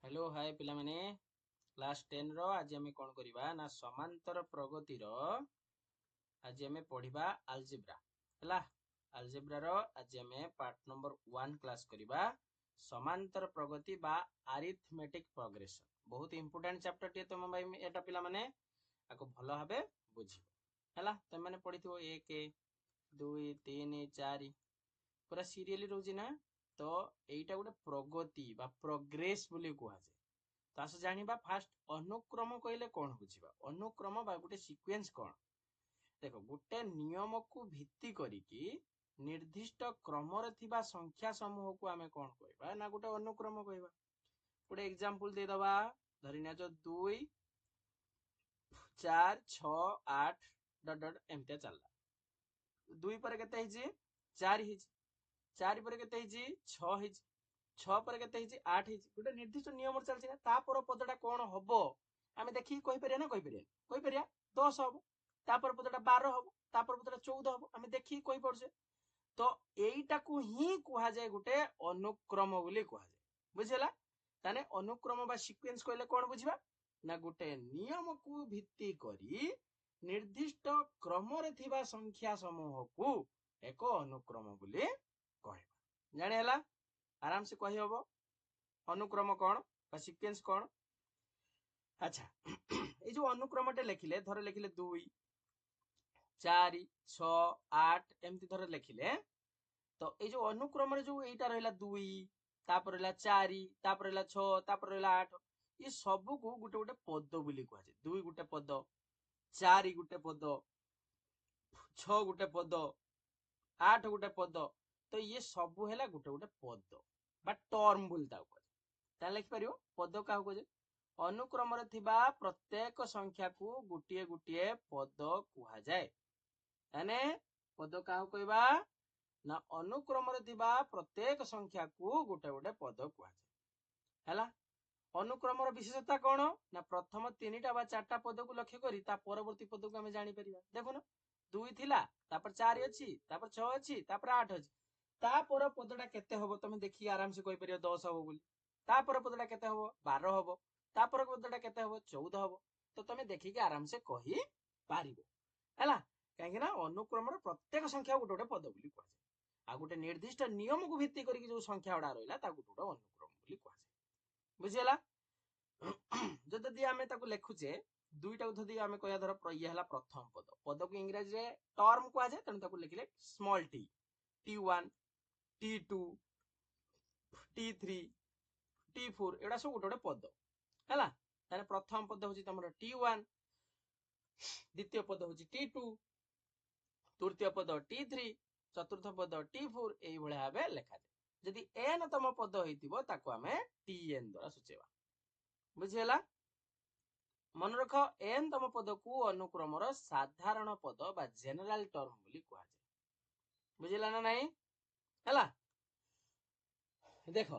Hello hi पिला माने class 10 रो आज हमें कौन करिबा ना समांतर प्रगति रो आज हमें पढ़िबा अलजेब्रा हला अलजेब्रा रो आज हमें पार्ट नंबर 1 क्लास करिबा समांतर प्रगति बा अरिथमेटिक प्रोग्रेशन बहुत इंपोर्टेंट चैप्टर टे तुम भाई एटा पिला माने आको भलो भाबे बुझिबो हला तुम माने पढ़िथिबो 1 2 3 4 पूरा सीरियली रहउजी ना तो एटा गोटे प्रगति बा प्रोग्रेस बोली कुहा जाय तो आस जानिबा फास्ट अनुक्रम कहले कौन बुझिबा अनुक्रम बा गोटे सीक्वेंस कौन देखो गोटे नियम को भित्ति करिकी निर्दिष्ट क्रम रे थिबा संख्या समूह को आमे कौन कहबा ना गोटे अनुक्रम कहबा गोटे एग्जांपल दे दबा धरिना जो 2 4 6 8 डट डट एमते चलला 2 पर केते हिजी 4 हिजी 4 पर केते हिजी 6 हिजी 6 पर केते हिजी 8 हिजी गोटे निर्दिष्ट नियम चलछि ना ता पर पदटा कोन हबो आमे देखि कहि परिया ना कहि परिया 10 हबो ता पर पदटा 12 हबो ता पर पदटा 14 हबो आमे देखि कहि परछे तो एईटा को ही कुहा जाय गोटे अनुक्रम बोली कुहा जाय बुझिला ताने अनुक्रम बा सीक्वेंस कहले कोन बुझिबा ना गोटे नियम को भित्ति करी निर्दिष्ट क्रम रे थिबा संख्या समूह को एक अनुक्रम बोली कहबा जाने हला आराम से कहि हबो अनुक्रम कौन बा सीक्वेंस कौन अच्छा ए जो अनुक्रमटे लिखिले धर लिखिले 2 4 6 8 एमती धर लिखिले तो ए जो अनुक्रम रे जो एटा रहला 2 तापर रहला 4 तापर रहला 6 तापर रहला 8 ये सब को गुटे गुटे पद बोली कहै छै 2 गुटे पद 4 गुटे पद 6 गुटे पद 8 गुटे पद तो ये सब हैला गुटे गुटे पद बा टर्म बोलता ता लिखि परियो पद का को जे अनुक्रम रे थिबा प्रत्येक संख्या को गुटिए गुटिए पद कुहा जाय यानी पद का कहबा ना अनुक्रम रे थिबा प्रत्येक संख्या को गुटे गुटे पद कुहा जाय हला अनुक्रम रो विशेषता कोन ना प्रथम तीनटा बा चारटा पद को लक्ष्य करी ता परवर्ती पद को हमें जानि परिबा देखो ना 2 थिला तापर 4 अछि तापर 6 अछि तापर 8 अछि तापर पदटा केते हबो तमे देखि आराम से कहि परियो 10 हबो बोली तापर पदटा केते हबो 12 हबो तापर पदटा केते हबो 14 हबो तो तमे देखि के आराम से कहि पारिबो हला काहे ना अनुक्रम रो प्रत्येक संख्या गुटे गुटे पद बोली कहै आ गुटे निर्दिष्ट नियम को भित्ति करी जो संख्या उडा रहला ता गुटे गुटे अनुक्रम बोली कहै बुझियला जदि आमे ताको लेखुचे दुईटा धदी आमे कहया धर ये हला प्रथम पद पद को इंग्रजी रे टर्म को आजे तने ताको लिखिले small T t1 t2 t3 t4 एडा सब गोटे पद हला ताने प्रथम पद होची तमरो t1 द्वितीय पद होची t2 तृतीय पद t3 चतुर्थ पद t4 एई भले भाबे लेखा जाय जदि n तम पद होइतिबो ताको आमे tn द्वारा सूचेबा बुझियला मन रख n तम पद को अनुक्रम रो साधारण पद बा जनरल टर्म बोली कहै छै बुझिला ना नहीं हला देखो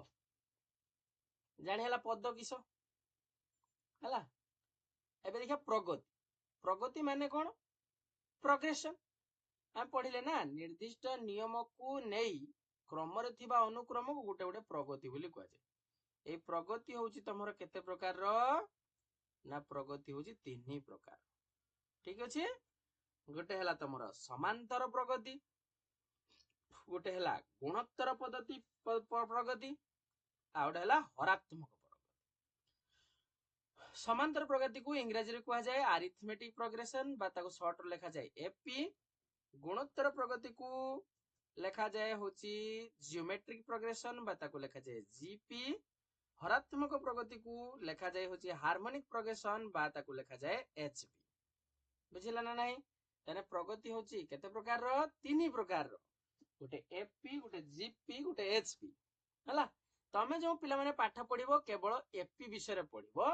जानि हला पद किसो हला एबे देखा प्रगति प्रगति माने कोन प्रोग्रेशन हम पढ़िले ना निर्दिष्ट नियम को नेई क्रम रे थिबा अनुक्रम को गुटे गुटे प्रगति बोली कहै छै ए प्रगति होची तमरो केते प्रकार रो ना प्रगति होची 3 प्रकार ठीक अछि गोटे हला तमरो समांतर प्रगति गोटे हला गुणोत्तर पद्धति प्रगति आ गोटे हला हरात्मक प्रगति समांतर प्रगति को इंग्रजी रे कहै जाय अरिथमेटिक प्रोग्रेशन बा ताको शॉर्ट रे लिखा जाय एपी गुणोत्तर प्रगति को लिखा जाय होची जियोमेट्रिक प्रोग्रेशन बा ताको लिखा जाय जीपी हरात्मक प्रगति को लिखा जाय होची हार्मोनिक प्रोग्रेशन बा ताको लिखा जाय एचपी बुझिला ना नहीं तने प्रगति होची केते प्रकार रो 3 प्रकार रो गोटे एपी गोटे जीपी गोटे एचपी हला तमे जो पिला माने पाठ पढिबो केवल एपी विषय रे पढिबो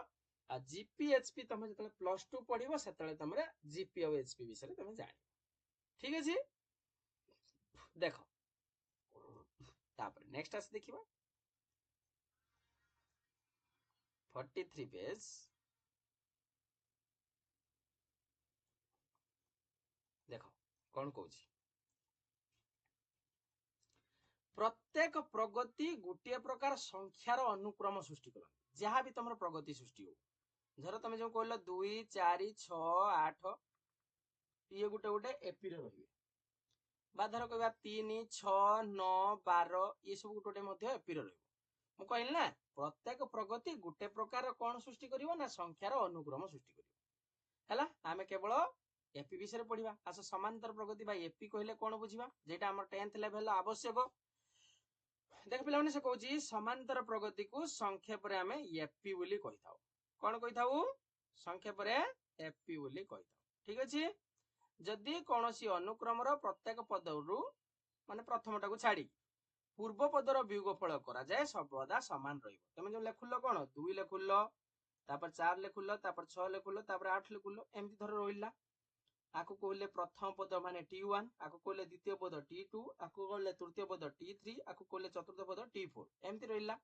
आ जीपी एचपी तमे जतले प्लस 2 पढिबो सेतले तमरे जीपी और एचपी विषय रे तमे जानि ठीक अछि देखो तापर नेक्स्ट आस देखिबा 43 पेज देखो कौन कहूची प्रत्येक प्रगति गोटे प्रकार संख्यार अनुक्रम सृष्टि कर जहाँ भी तुम प्रगति सृष्टि हो धर तुम जो कहल 2 4 6 8 ये गोटे गोटे एपी रही धर कह 3 6 9 12 ये सब गोटे गोटे एपी रही कहली ना प्रत्येक प्रगति गोटे प्रकार कौन सृष्टि करिवो ना संख्यार अनुक्रम सृष्टि करिवो हैला आमे केवल एपी विषय पढ़िबा आस समांतर प्रगति बा एपी कहले कौन बुझिबा जेटा हमर 10th लेवल आवश्यक देख पिला से कहूँ समांतर प्रगति को संक्षेप रे आमे एपी बोली कहि थाउ कौन कहि थाउ संक्षेप रे एपी बोली कहि थाउ ठीक अछि जदि कोनोसी अनुक्रम रो प्रत्येक पदरु माने प्रथमटा को छाड़ी पूर्व पदर वियोगफल करा जाए सर्वदा समान रहिबो तमे जो लेखुल्लो कोन 2 लेखुल्लो तापर 4 लेखुल्लो तापर 6 लेखुल्लो तापर 8 लेखुल्लो एमती धर रोइला आकु कहले प्रथम पद माने T1 आकु कहले द्वितीय पद T2 आकु कहले तृतीय पद T3 आकु कहले चतुर्थ पद T4 एमती रहिला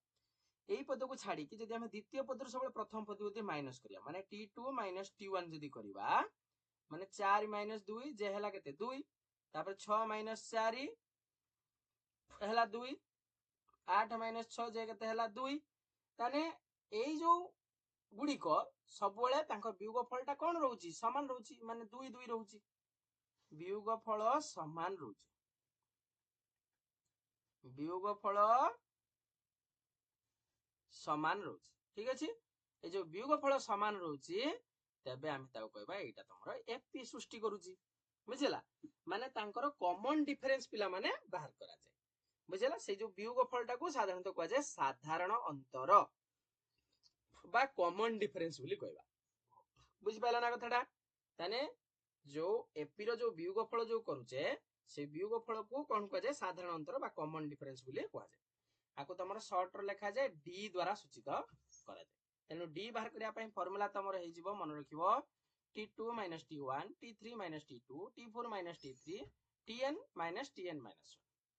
एई पद को छाड़ी कि जदि हम द्वितीय पद सब प्रथम पद को माइनस करिया माने T2 - T1 जदि करिवा माने 4 - 2 जे हला केते 2 तापर 6 - 4 हला 2 8 - 6 जे केते हला 2 ताने एई जो गुड़िक सब वियोगफल कौन रोची समान रोची माने 2 2 रोची वियोगफल समान रोची वियोगफल समान रोची ठीक अछि ए जो वियोगफल समान रोची तबे आमे ताको कहबा एटा तमरो एपी सृष्टि करूची बुझिला माने तांकर कॉमन डिफरेंस पिला माने बाहर करा जाय बुझिला से जो वियोगफलटा को साधारणतः कहवा जाय साधारण अंतर बा कॉमन डिफरेंस बोली कहबा बुझि पाइला ना कथाटा ताने जो एपी रो जो वियोगफल जो करूचे से वियोगफल को कोन कहवा जाय साधारण अंतर बा कॉमन डिफरेंस बोली कहवा जाय आको तमरो शॉर्ट रो लिखा जाय डी द्वारा सूचित करा जाय तेनु डी बाहर करिया पई फार्मूला तमरो हे जिवो मन रखिबो T2 - T1 T3 - T2 T4 - T3 Tn - Tn - 1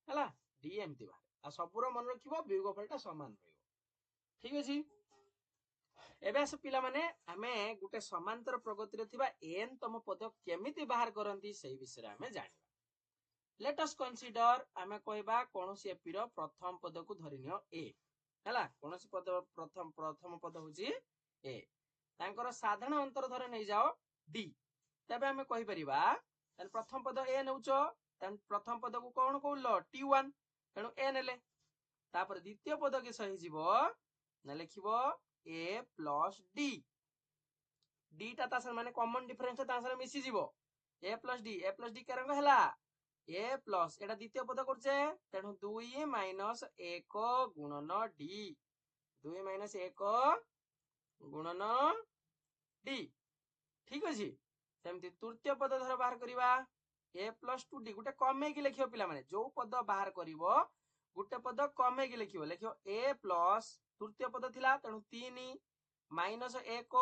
हला डी एमती बाहर आ सबरो मन रखिबो वियोगफलटा समान रहइबो ठीक अछि एबे आस पिला माने आमे गुटे समांतर प्रगति रे थिबा n तम पद केमिति बाहर करंती सही विषय रे आमे जानिबा लेट अस कंसीडर आमे कहबा कोनोसी एपी रो प्रथम पद को धरिनियो a हला कोनोसी पद प्रथम पद होची a तांकर साधारण अंतर धरे नै जाओ d तबे आमे कहि परिबा तन प्रथम पद a नउचो तन प्रथम पद को कोन कहलो T1 तनु a नेले तापर द्वितीय पद के सही जीवो न लिखिबो a plus d d ता तासर माने कॉमन डिफरेंस तासर मिसी जीवो a plus d के रंग हला a plus एटा द्वितीय पद करछे तेनु 2 - 1 गुणन d 2 - 1 गुणन d ठीक अछि सेमति तृतीय पद धर बाहर करिवा a plus 2d गुटे कमे कि लिखियो पिला माने जो पद बाहर करिवो गुटे पद कमे कि लिखियो a plus तृतीय पद थिला तेनु 3 - 1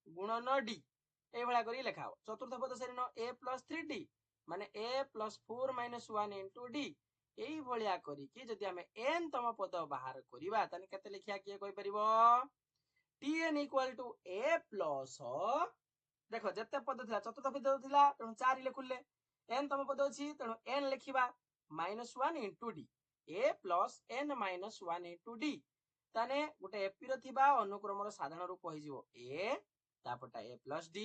गुणन d ए भला करी लेखाओ चतुर्थ पद सेरिनो a plus 3d माने a plus 4 - 1 into d एई भलिया करी कि जदि हमें n तम पद बाहर करिवा तने केते लिखिया किए कहि परिबो tn equal to a plus देखो जते पद थिला चतुर्थ पद थिला तेनु 4 लेखुले n तम पद अछि तेनु n लिखिबा -1 into d a plus n - 1 into d ताने गुटे एपी रो थिबा अनुक्रम रो साधारण रूप होई जिवो a तापटा a plus d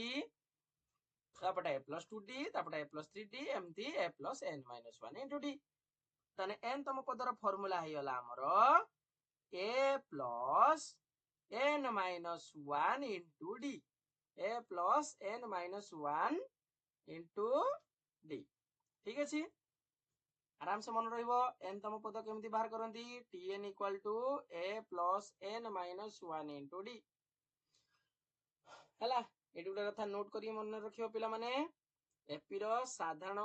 तापटा a plus 2d तापटा a plus 3d एमती a plus n - 1 into d ताने n तम पदर फार्मूला हेयला हमरो a plus n - 1 into d a plus n - 1 into d ठीक अछि आराम से मन रहिबो n तम पद केमती बाहर करंती tn equal to a plus n - 1 into d हला एटी गुटा कथा नोट करी मन रखियो पिला माने एपी रो साधारण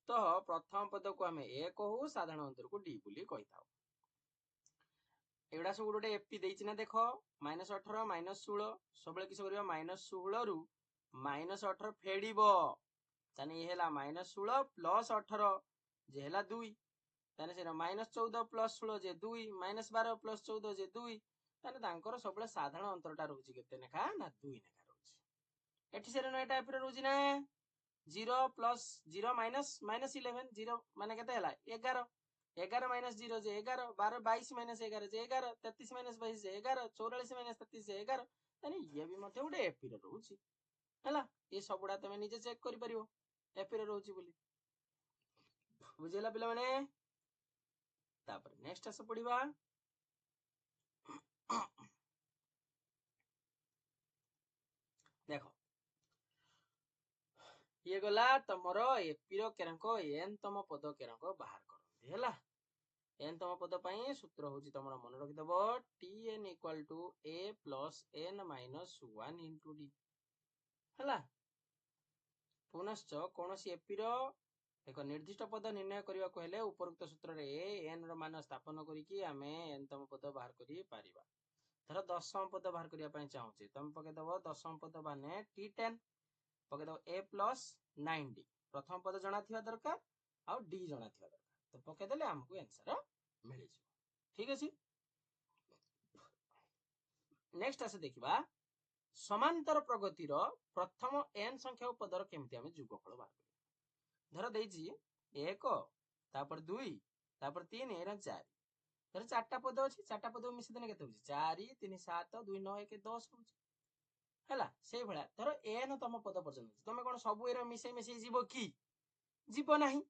तो प्रथम पद को हमें a कहू साधारण अंतर को d बोली कहि थाउ एडा सब गोटे एपी देइछि ना देखो -18 -16 सबले किस करियो -16 रु -18 फेडिबो ताने ये हेला -16 प्लस 18 जे हेला 2 ताने से -14 प्लस 16 जे 2 -12 प्लस 14 जे 2 ताने तांकर सबले साधारण अंतरटा रहउछि केते नेखा ना 2 नेखा रहउछि एठी से एटा एपी रहउछि ना 0 प्लस 0 माइनस -11 0 माने केते हेला 11 11 माइनस 0 जे 11, 12 22 माइनस 11 जे 11, 33 माइनस 22 जे 11, 44 माइनस 33 जे 11, तानी ये भी मते गोटे एपी रे रहउची हला। ये सबुडा तमे निजे चेक करि परिबो एपी रे रहउची बोली। बुझिला पिला माने। तापर नेक्स्ट आस पढिबा। देखो ये गला तमरो एपी रो केरंक एन तम पद केरंक बाहर करंती हला। एन तम पद पई सूत्र होची तमरो मन रखि दबो tn equal to a plus n minus 1 into d हला। पुनश्च कोनोसी एपी रो एक निर्दिष्ट पद निर्णय करिवा को हेले उपरोक्त सूत्र रे n रो मान स्थापन करिकि आमे n तम पद बाहर करि पारिबा। धर दशम पद बाहर करिया पई चाहूची तम पके दबो दशम पद माने t10 पके दबो a प्लस 9d। प्रथम पद जणा थिवा दरकार आ d जणा थिवा दरकार तो पके देले हमकु आंसर मिलि जिवो। ठीक अछि। नेक्स्ट आसे देखिबा समांतर प्रगतिर प्रथम n संख्या पदर केमति आमे जुगफल बाहर करिबा। धर देइछि 1 तापर 2 तापर 3 एरा 4 धर चारटा पद अछि चारटा पद मिसि देने केते होछि 4 3 7 2 9 1 10 होछि हला। सेई भला धर n तम पद पर्यंत तमे कोन सब एरा मिसे मिसे जीवो की जीवो नाही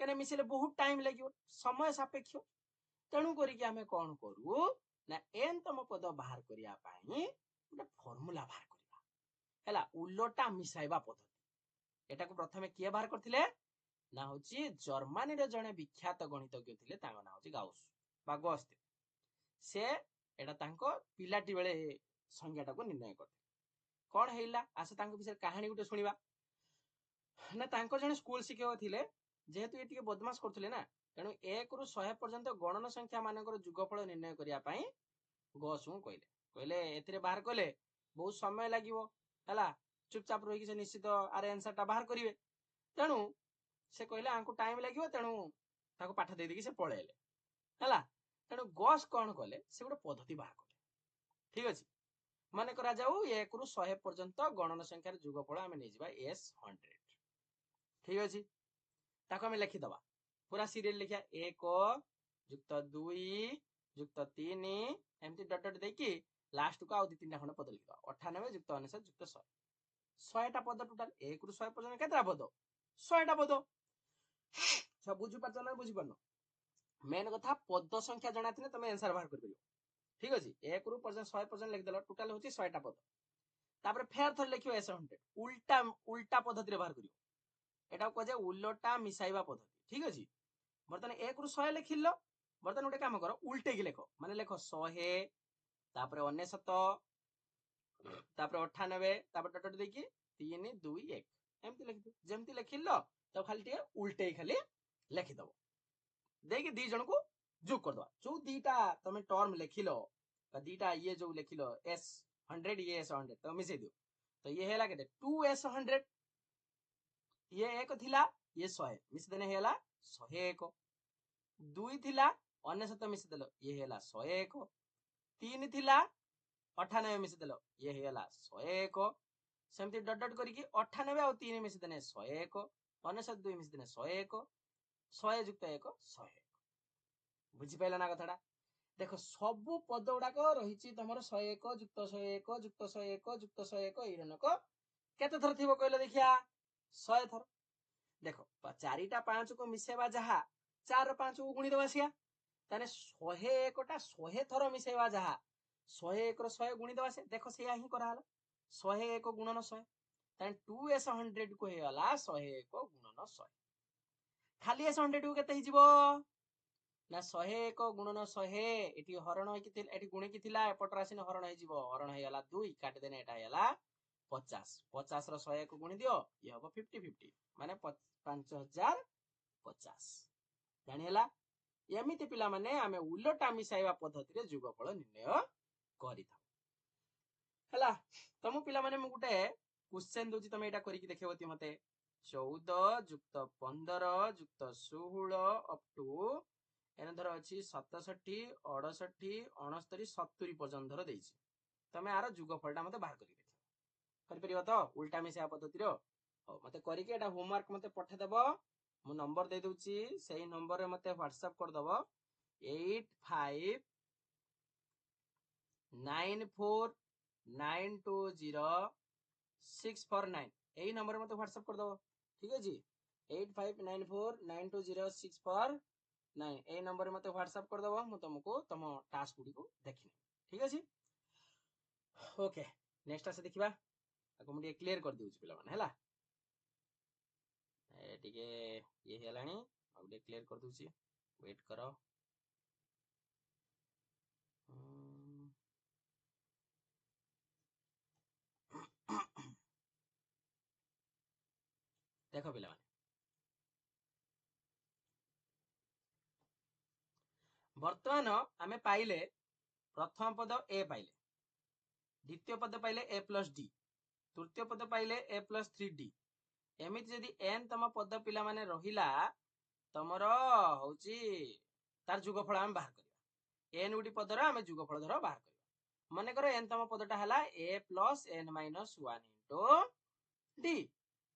कने मिसेले बहुत टाइम लागियो समय सापेक्ष। तेणु करी कि आमे कोन करू ना n तम पद बाहर करिया पाई गोटे फार्मूला बाहर करिबा हला उल्लोटा मिसाइबा पद्धति। एटा को प्रथमे किए बाहर करथिले ना होची जर्मनी रे जणे विख्यात गणितज्ञ थिले तांको ना होची गाउस बा गोस्ट। से एटा तांको पिलाटी बेले संज्ञाटा को निर्णय करथिले। कोन हेइला आसे तांको विषय कहानी गुटे सुनिबा ना। तांको जणे स्कूल शिक्षक थिले जेहेतु एटिके बदमाश करथिले ना तेणु 1 रु 100 पर्यंत गणन संख्या मानकर जुगफल निर्णय करिया पाई गोसु कहले एथिरे बाहर कले बहुत समय लागिवो हला। चुपचाप रही से निश्चित आर आंसर ता बाहर करिवे तेणु से कहले आंकु टाइम लागिवो तेणु ताको पाठ दे देकी से पळेले हला। तेणु गोस कोन कले से गोटे पद्धति बाहर कले। ठीक अछि। माने करा जाऊ 1 रु 100 पर्यंत गणन संख्यार जुगफल आमे नै जिबा s100। ठीक अछि। ताको आमे लिखि दबा पूरा सीरियल लिखिया 1 जुक्त 2 जुक्त 3 एमती डट डट देकी लास्ट को आउ दि तीनटा खंड पद लिखिदबा 98 जुक्त 99 जुक्त 100 100 टा पद टोटल 1 रु 100 पर्यंत केतरा पद 100 टा पद। सब बुझि पाछ ना बुझि पानो मेन कथा पद संख्या जणा थिने तमे आंसर बाहर कर परियो। ठीक अछि। 1 रु 100 पर्यंत लिख देलो टोटल होची 100 टा पद। तापर फेर थर लिखियो s100 उल्टा उल्टा पद्धति रे बाहर करियो। एटा को जे उल्लोटा मिसाइबा पद्धति। ठीक अछि। बर्तन 1 रु 100 लिखिलो बर्तन गोटे काम करो उल्टे की लेखो माने लेखो 100 तापर 99 तापर 98 तापर डट डट देकी 3 2 1 एमती लिखि दो जेमती लिखिलो तो खाली टे उल्टे खाली लिखि दबो देकी दी जण को जोग कर दबा। जो दीटा तमे टर्म लिखिलो बा दीटा ये जो लिखिलो s100 ये s100 तो मिसे दियो तो ये हेला केते 2s100 ये 1 थिला ये 100 मिसे देने हेला 101 2 थिला 99 मिसे देलो ये हेला 101 3 थिला 98 मिसे देलो ये हेला 101 सेमती डट डट करिकी 98 और 3 मिसे देने 101 99 2 मिसे देने 101 100 जुक्त 1 101 बुझि पाइला ना कथाडा। देखो सबु पद गुडा को रहिछि तमरो 101 जुक्त 101 जुक्त 101 जुक्त 101 इरनक केते थर थिबो कहले देखिया 100 थर। देखो 4टा 5 को मिसेबा जहा 4 5 को गुणी दबा सिया ताने 101 टा 100 थर मिसेबा जहा 101 रो 100 गुणी दबा से देखो से ही करा हला 101 गुणन 100 ताने 2s100 को हेला 101 गुणन 100 खाली s100 को केते हिजिबो ना 101 गुणन 100 एटी हरण होई कि एटी गुणी कि थिला एपटर आसिन हरण होई जिवो हरण होई गला 2 काट देने एटा हैला 50 50 रो 100 को गुणी दियो ये हबो 50 50 माने 5050 जानि हैला। एमिति पिला माने आमे उल्लोटा मिसाइबा पद्धति रे जुगफल निर्णय करि था हैला। तमु पिला माने मु गुटे क्वेश्चन दोची तमे एटा करि कि देखिबोती मते 14 जुक्त 15 जुक्त 16 अप टू एने धर अछि 67 68 69 70 पर्यंत धर देछि तमे आरो जुगफलटा मते बाहर करि देखियो करि परिबो तो उल्टा मिसा पद्धति रो हो मते करि के एटा होमवर्क मते पठे देबो मु नंबर दे दूची सही नंबर रे मते व्हाट्सएप कर दबो 8594920649 यही नंबर रे मते व्हाट्सएप कर दबो ठीक है जी 8594920649 यही नंबर रे मते व्हाट्सएप कर दबो मु तुमको तुम टास्क गुडी को देखिने ठीक है जी ओके नेक्स्ट आसे देखिबा ताको मु क्लियर कर दिउची पिला माने हला ए टिके ये हेलानी अब क्लियर कर दूची वेट करो देखो पिला माने वर्तमान आमे पाइले प्रथम पद ए पाइले द्वितीय पद पाइले ए प्लस डी तृतीय पद पाइले ए प्लस 3d एमिति जदि एन तम पद पिला माने रहिला तमर होची तार जुगफल आमे बाहर करिया एन गुडी पदर आमे जुगफल धर बाहर करिया माने करो एन तम पदटा हला a plus n minus 1 into d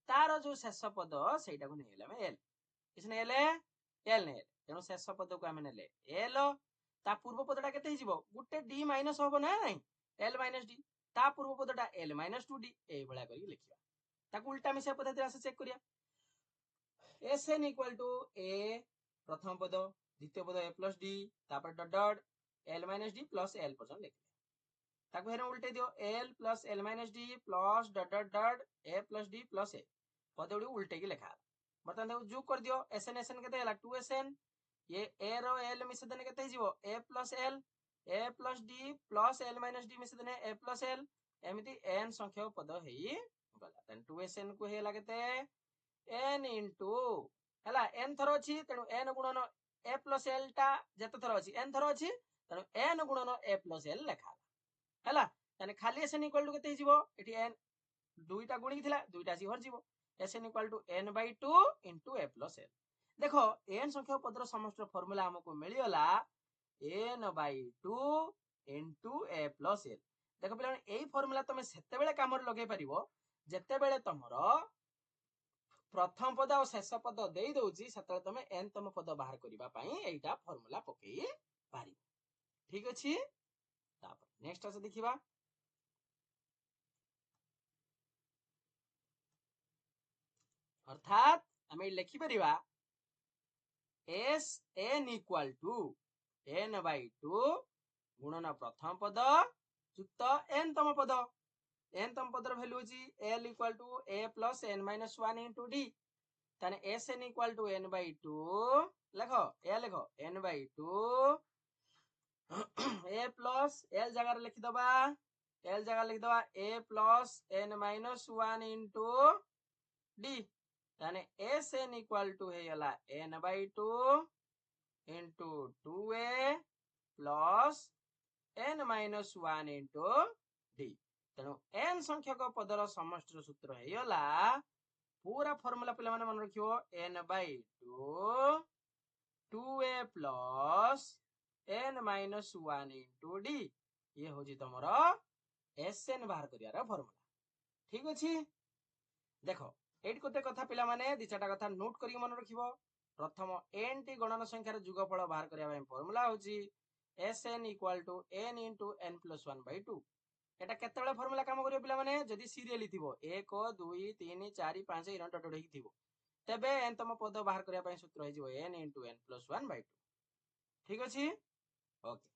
तार जो शेष पद सेटा को नेले आमे एल किसने एल एल ने तेनो शेष पद को आमे नेले एल ता पूर्व पदटा केते हिजिवो गुटे डी माइनस होबो ना नाही एल माइनस डी ता पूर्व पदटा एल माइनस 2d एई भला करी लिखिया ताको उल्टा मिसा पद्धति आसे चेक करिया एसएन इक्वल टू ए प्रथम पद द्वितीय पद ए प्लस डी तापर dot dot l minus d plus l पर्यंत लिखले ताको हेरे उल्टे दियो l plus l minus d plus dot dot dot a plus d plus a पद उडी उल्टे की लिखा बर्तमान ताको जोग कर दियो एसएन एसएन केते हला 2एसएन ये ए रो एल मिसे देने केते हिजिवो a plus d plus l minus d मिसे देने ए प्लस एल एमिति एन संख्या पद हेई गला तन 2एसएन को हेला केते एन इनटू हला एन थरो अछि तेनु एन गुणन ए प्लस एल टा जते थरो अछि एन थरो अछि तेनु एन गुणन ए प्लस एल लेखा हला यानी खाली एसएन इक्वल टू केते हिजिवो एठी एन दुईटा गुणी थिला दुईटा सी हर जिवो SN equal to n/2 into A plus L देखो एन संख्या पदर समस्त फार्मूला हमको मिलियला n/2 into A plus L देखो पिला एई फार्मूला तमे सेते बेले काम लगे परिबो जेते बेले तमरो प्रथम पद और शेष पद दे दउची सेते तमे एन तम पद बाहर करिबा पई एइटा फार्मूला पकेई पारी ठीक अछि तापर नेक्स्ट आसे देखिबा अर्थात हमें लिखि परिबा S n equal to n/2 गुणन प्रथम पद युक्त एन तम पदर वैल्यू अछि l equal to a plus n minus 1 into d ताने sn इक्वल टू n/2 लिखो n/2 a प्लस l जगह लिखि दबा a plus n minus 1 into d ताने sn इक्वल टू हेला n/2 into 2a plus n minus 1 into d तेणु n संख्यक पदर समष्टिर सूत्र हेला पूरा फार्मूला पिला माने मन रखियो n/2 2a plus n minus 1 into d ये होजी तमरो sn बाहर करियार फार्मूला ठीक अछि देखो एट कोते कथा पिला माने दि चारटा कथा नोट करी मन रखिबो प्रथम n टी गणन संख्यार जुगफल बाहर करिया पय फार्मूला होची sn equal to n into n plus 1/2 एटा केते बेले फार्मूला काम करियो पिला माने जदी सीरियली थिबो 1 2 3 4 5 इरन डट डट थिबो तबे n तम पद बाहर करिया पय सूत्र हे जिवो n इनटू n प्लस 1/2 ठीक अछि ओके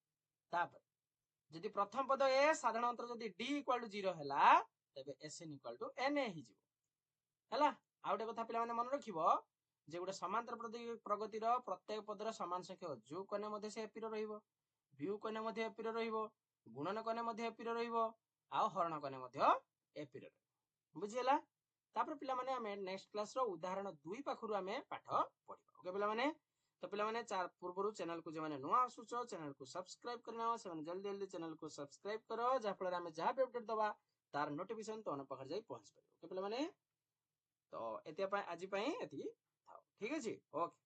तापर जदी प्रथम पद ए साधारण अंतर जदी d इक्वल टू 0 हैला तबे sn इक्वल टू n हे जिवो हैला आउटे कथा पिला माने मन रखिबो जे गुटे समांतर प्रगतिर प्रत्येक पदर समान संख्या जोग कने मध्ये से एपिर रहिबो वियोग कने मध्ये एपिर रहिबो गुणन कने मध्ये एपिर रहिबो आ हरण कने मध्ये एपिर रहिबो बुझियला तापर पिला माने हमें नेक्स्ट क्लास रो उदाहरण 2 पाखरु हमें पाठ पढिबो ओके पिला माने तो पिला माने चार पूर्वरु चैनल को जे माने नुवा आसुचो चैनल को सब्सक्राइब करना से माने जल्दी जल्दी चैनल को सब्सक्राइब करो जा फल हमें जहां भी अपडेट दबा तार नोटिफिकेशन तो न पाखर जाई पहुंच परिबो ओके पिला माने तो एते आज एति थाओ ठीक अछि ओके।